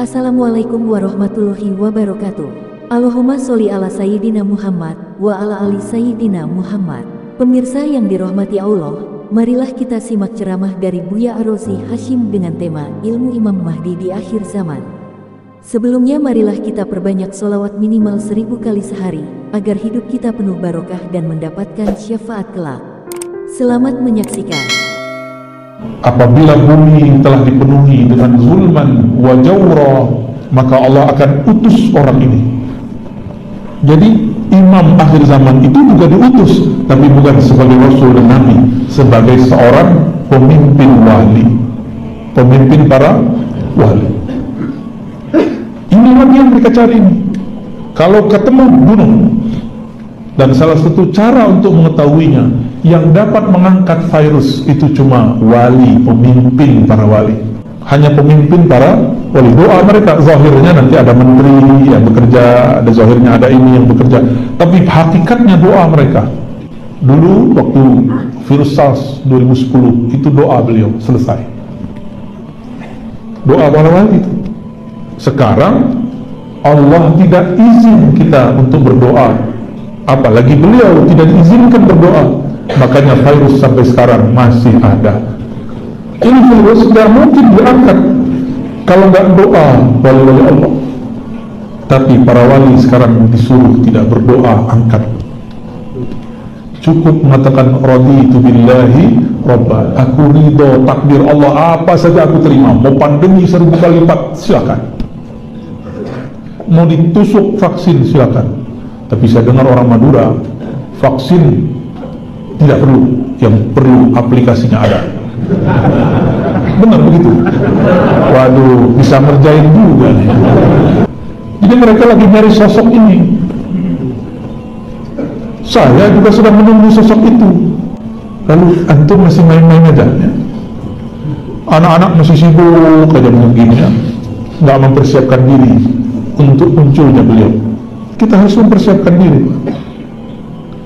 Assalamualaikum warahmatullahi wabarakatuh. Allahumma sholli ala Sayyidina Muhammad wa ala ali Sayyidina Muhammad. Pemirsa yang dirahmati Allah, marilah kita simak ceramah dari Buya Ar-Razi Hashim dengan tema Ilmu Imam Mahdi di Akhir Zaman. Sebelumnya marilah kita perbanyak sholawat minimal 1000 kali sehari, agar hidup kita penuh barokah dan mendapatkan syafaat kelak. Selamat menyaksikan. Apabila bumi telah dipenuhi dengan zulman wa jawra, maka Allah akan utus orang ini. Jadi imam akhir zaman itu juga diutus, tapi bukan sebagai rasul dan nabi, sebagai seorang pemimpin wali, pemimpin para wali. Inilah yang mereka cari ini. Kalau ketemu, bunuh. Dan salah satu cara untuk mengetahuinya, yang dapat mengangkat virus itu cuma wali, pemimpin para wali. Hanya pemimpin para wali. Doa mereka, zahirnya nanti ada menteri yang bekerja, ada zahirnya ada ini yang bekerja, tapi hakikatnya doa mereka. Dulu waktu virus SARS 2010 itu doa beliau selesai. Doa para wali itu. Sekarang Allah tidak izin kita untuk berdoa, apalagi beliau tidak diizinkan berdoa. Makanya virus sampai sekarang masih ada. Ini virus tidak mungkin diangkat kalau nggak doa wali-wali Allah. Tapi para wali sekarang disuruh tidak berdoa, angkat. Cukup mengatakan raditu billahi rabba, aku ridho takdir Allah, apa saja aku terima. Mau pandemi 1000 kali lipat, silakan. Mau ditusuk vaksin, silakan. Tapi saya dengar orang Madura, vaksin tidak perlu, yang perlu aplikasinya ada. Benar begitu? Waduh, bisa ngerjain juga nih. Jadi mereka lagi nyari sosok ini. Saya juga sudah menunggu sosok itu. Lalu antum masih main-main aja ya? Anak-anak masih sibuk aja begini ya, nggak mempersiapkan diri untuk munculnya beliau. Kita harus mempersiapkan diri,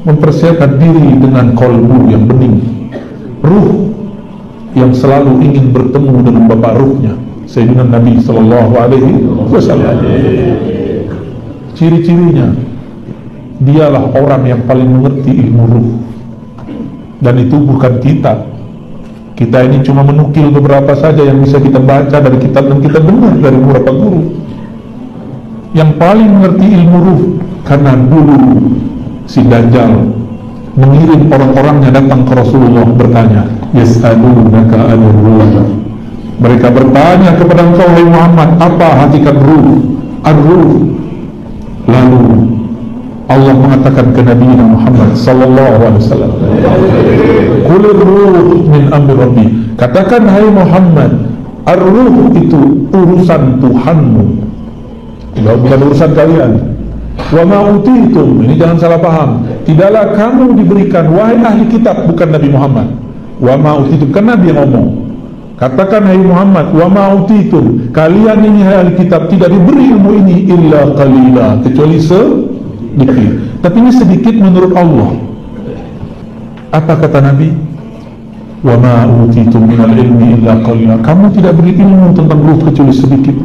mempersiapkan diri dengan kolbu yang bening, ruh yang selalu ingin bertemu dengan bapak ruhnya, Sayyidina Nabi Sallallahu Alaihi Wasallam. Ciri-cirinya, dialah orang yang paling mengerti ilmu ruh, dan itu bukan kitab. Kita ini cuma menukil beberapa saja yang bisa kita baca dari kitab dan kita dengar dari beberapa guru. Yang paling mengerti ilmu ruh, karena dulu si Dajjal mengirim orang-orangnya datang ke Rasulullah bertanya, yas'alunaka 'anil ruh. Mereka bertanya kepada engkau, wahai Muhammad, apa hakikat ruh? Ar-ruh. Lalu Allah mengatakan ke Nabi Muhammad sallallahu alaihi wasallam, qul ar-ruh min amri rabbi. Katakan, hai Muhammad, ar-ruh itu urusan Tuhanmu, bukan urusan kalian. Wa ma utitum, ini jangan salah paham, tidaklah kamu diberikan, wahai ahli kitab, bukan Nabi Muhammad. Wa ma utitum, kan Nabi yang ngomong. Katakan, hai Muhammad, wa ma utitum, kalian ini hai ahli kitab tidak diberi ilmu ini illa qalila, kecuali sedikit. Tapi ini sedikit menurut Allah. Apa kata Nabi? Wa ma utitum minal ilmi illa qalila, kamu tidak beri ilmu tentang ruh kecuali sedikit.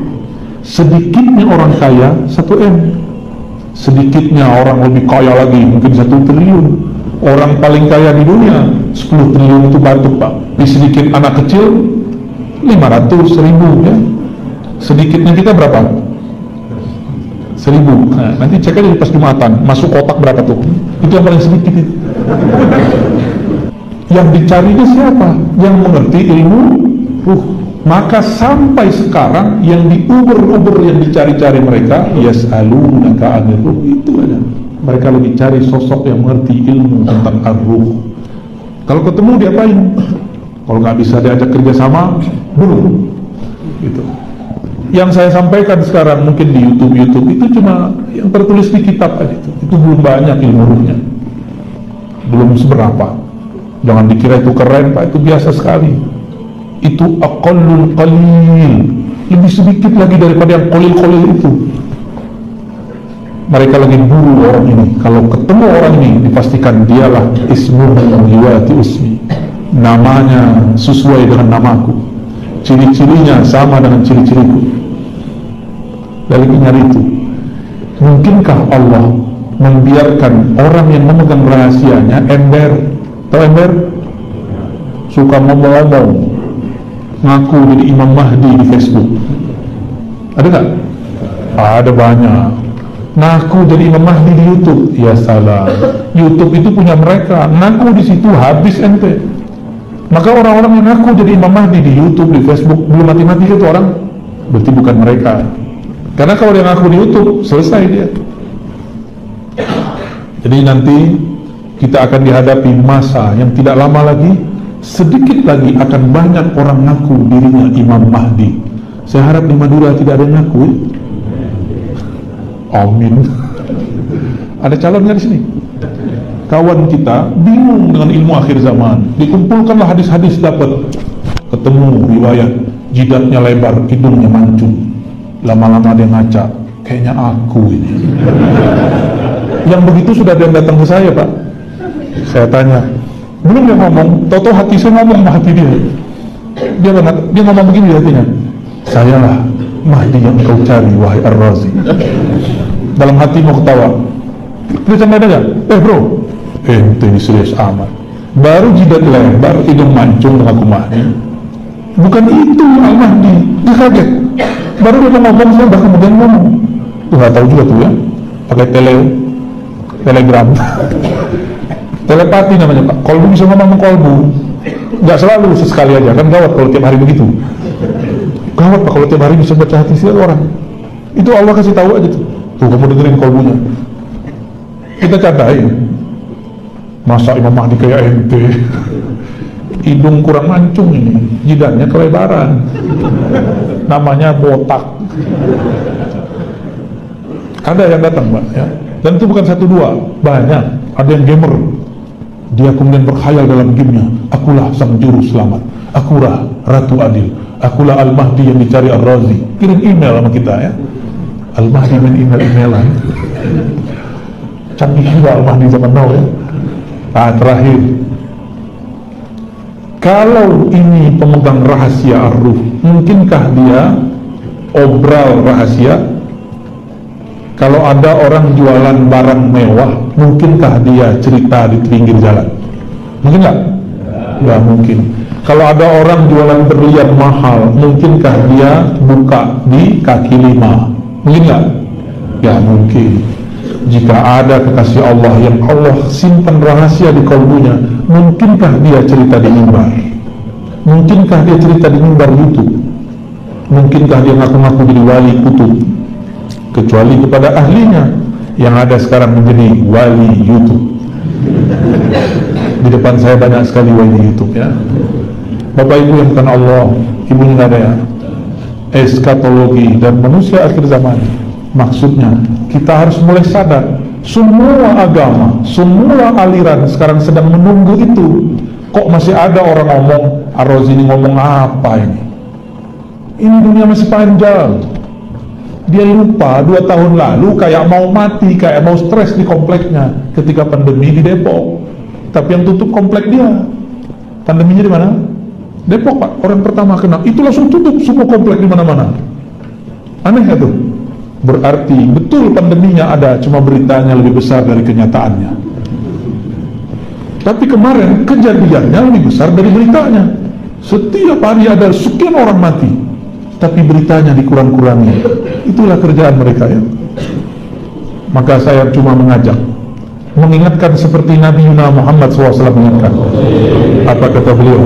Sedikitnya orang kaya 1M, sedikitnya orang lebih kaya lagi mungkin 1 triliun. Orang paling kaya di dunia 10 triliun itu batuk, Pak. Di sedikit anak kecil 500 ribu ya. Sedikitnya kita berapa? 1000. Nah, nanti cek aja pas Jumatan, masuk kotak berapa tuh? Itu yang paling sedikit itu. Yang dicarinya siapa? Yang mengerti ilmu ruh. Maka sampai sekarang yang diuber-uber, yang dicari-cari mereka, yas'alunaka 'anil ruh, itu aja. Mereka lebih cari sosok yang mengerti ilmu tentang ar-ruh. Kalau ketemu diapain? Kalau nggak bisa diajak kerjasama, bunuh. Gitu. Yang saya sampaikan sekarang mungkin di YouTube itu cuma yang tertulis di kitab aja. Itu belum banyak ilmu ruhnya, belum seberapa. Jangan dikira itu keren, Pak, itu biasa sekali. Itu aqallul qalil, lebih sedikit lagi daripada yang qalil-qalil itu. Mereka lagi buru orang ini. Kalau ketemu orang ini, dipastikan dialah ismuhu yuwati ismi, namanya sesuai dengan namaku, ciri-cirinya sama dengan ciri-ciriku. lagi nyari itu. Mungkinkah Allah membiarkan orang yang memegang rahasianya ember? Tahu ember? Suka ngomong-ngomong, ngaku jadi Imam Mahdi di Facebook. Ada nggak? Ada banyak. Ngaku jadi Imam Mahdi di YouTube. Ya salah. YouTube itu punya mereka. Ngaku di situ habis ente. Maka orang-orang yang ngaku jadi Imam Mahdi di YouTube, di Facebook, belum mati-mati itu orang, berarti bukan mereka. Karena kalau dia ngaku di YouTube, selesai dia. Jadi nanti kita akan dihadapi masa yang tidak lama lagi, sedikit lagi akan banyak orang ngaku dirinya Imam Mahdi. Saya harap di Madura tidak ada yang ngaku. Amin. Ada calonnya di sini. Kawan kita bingung dengan ilmu akhir zaman. Dikumpulkanlah hadis-hadis, dapat ketemu riwayat jidatnya lebar, hidungnya mancung. Lama-lama dia ngaca, kayaknya aku ini. Yang begitu sudah dia datang ke saya, Pak. Saya tanya, belum dia ngomong, tau-tau hati saya ngomong sama hati dia. Dia ngomong begini di hatinya, sayalah Mahdi yang kau cari, wahai Ar-Razi. Dalam hati mau ketawa. Dia canda aja, bro, ente ini serius amat. Baru jidat lebar, hidung mancung dengan aku Mahdi. Bukan itu Al-Mahdi. Dia kaget. Baru dia ngomong, saya bahkan kemudian ngomong. Tuh gak tahu juga tuh ya, pakai telegram. Telepati namanya Pak. Kolbu bisa ngomong kolbu. Gak selalu, sesekali aja. Kan gawat kalau tiap hari begitu. Gawat Pak kalau tiap hari bisa baca hati setiap orang. Itu Allah kasih tahu aja tuh. Tuh kamu dengerin kolbunya. Kita cadai. Masa Imam Mahdi kayak ente? Hidung kurang mancung ini, jidatnya kelebaran. Namanya botak. Ada yang datang Pak ya. Dan itu bukan satu dua, banyak. Ada yang gamer. Dia kemudian berkhayal dalam gamenya, akulah sang juru selamat, akulah Ratu Adil, akulah Al-Mahdi yang dicari Ar-Razi. Kirim email sama kita ya. Al-Mahdi main email-emailan. Canggih juga Al-Mahdi zaman now ya. Nah, terakhir, kalau ini pemegang rahasia ar-ruh, mungkinkah dia obral rahasia? Kalau ada orang jualan barang mewah, mungkinkah dia cerita di pinggir jalan? Mungkin nggak? Nggak mungkin. Kalau ada orang jualan berlian mahal, mungkinkah dia buka di kaki lima? Mungkin nggak? Ya mungkin. Jika ada kekasih Allah yang Allah simpan rahasia di kalbunya, mungkinkah dia cerita di mimbar? Mungkinkah dia cerita di mimbar YouTube? Mungkinkah dia ngaku-ngaku jadi wali kutub? Kecuali kepada ahlinya yang ada sekarang menjadi wali YouTube. Di depan saya banyak sekali wali YouTube ya. Bapak Ibu yang bukan Allah, ibunya nggak ada ya. Eskatologi dan manusia akhir zaman. Maksudnya kita harus mulai sadar, semua agama, semua aliran sekarang sedang menunggu itu. Kok masih ada orang ngomong, Ar-Razi ini ngomong apa ini? Ini dunia masih panjang. Dia lupa 2 tahun lalu kayak mau mati, kayak mau stres di kompleknya ketika pandemi di Depok. Tapi yang tutup komplek dia. Pandeminya di mana? Depok Pak, orang pertama kena. Itu langsung tutup semua komplek di mana-mana. Aneh ya tuh. Berarti betul pandeminya ada, cuma beritanya lebih besar dari kenyataannya. Tapi kemarin kejadiannya lebih besar dari beritanya. Setiap hari ada sekian orang mati, tapi beritanya dikurang-kurangi. Itulah kerjaan mereka ya. Maka saya cuma mengajak, mengingatkan seperti Nabi Muhammad SAW mengingatkan. Apa kata beliau?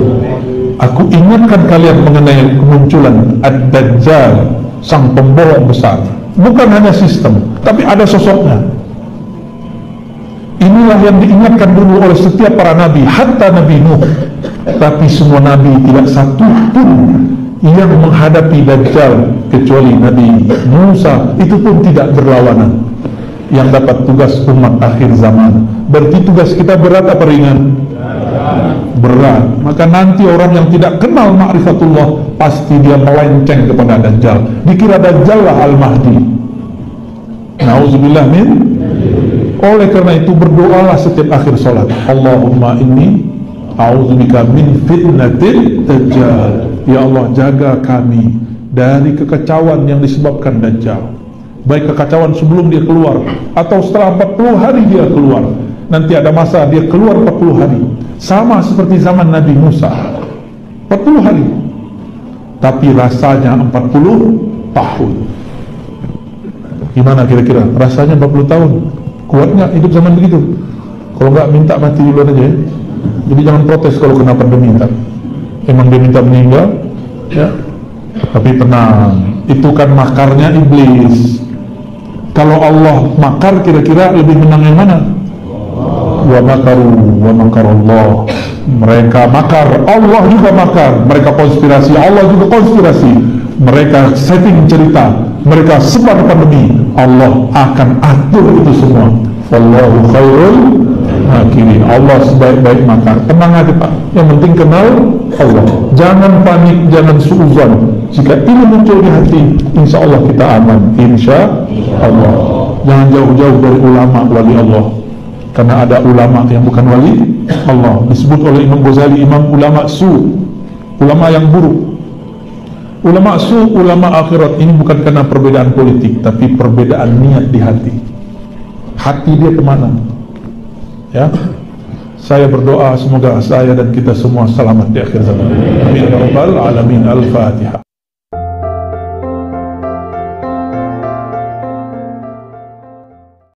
Aku ingatkan kalian mengenai kemunculan Ad-Dajjal, sang pembohong besar. Bukan hanya sistem, tapi ada sosoknya. Inilah yang diingatkan dulu oleh setiap para nabi, hatta Nabi Nuh. Tapi semua nabi tidak satu pun yang menghadapi Dajjal kecuali Nabi Musa, itu pun tidak berlawanan. Yang dapat tugas umat akhir zaman. Berarti tugas kita berat apa ringan? Berat. Maka nanti orang yang tidak kenal ma'rifatullah, pasti dia melenceng kepada Dajjal. Dikira Dajjal lah Al-Mahdi. Na'udzubillah min. Oleh karena itu berdoalah setiap akhir sholat, Allahumma inni a'udzubika min fitnatil Dajjal. Ya Allah, jaga kami dari kekacauan yang disebabkan Dajjal. baik kekacauan sebelum dia keluar atau setelah 40 hari dia keluar. Nanti ada masa dia keluar 40 hari, sama seperti zaman Nabi Musa 40 hari, tapi rasanya 40 tahun. Gimana kira-kira rasanya 40 tahun? Kuat nggak hidup zaman begitu? Kalau nggak minta mati duluan aja ya. Jadi jangan protes kalau kena pandemi ntar. Emang dia minta meninggal ya, tapi tenang, itu kan makarnya iblis. Kalau Allah makar, kira-kira lebih menang yang mana? Wa makaru wa makarallah. Mereka makar, Allah juga makar. Mereka konspirasi, Allah juga konspirasi. Mereka setting cerita, mereka sebar pandemi, Allah akan atur itu semua. Wallahu khairul makirin. Allah sebaik-baik makar. Tenang aja Pak, yang penting kenal Allah. Jangan panik, jangan suuzon. Jika ini muncul di hati, insya Allah kita aman. Insya Allah. Jangan jauh-jauh dari ulama wali Allah, karena ada ulama yang bukan wali Allah. Disebut oleh Imam Ghazali, imam ulama su, ulama yang buruk. Ulama su, ulama akhirat. Ini bukan karena perbedaan politik, tapi perbedaan niat di hati. Hati dia kemana? Ya, saya berdoa semoga saya dan kita semua selamat di akhir zaman. Amin ya rabbal alamin. Al-Fatihah.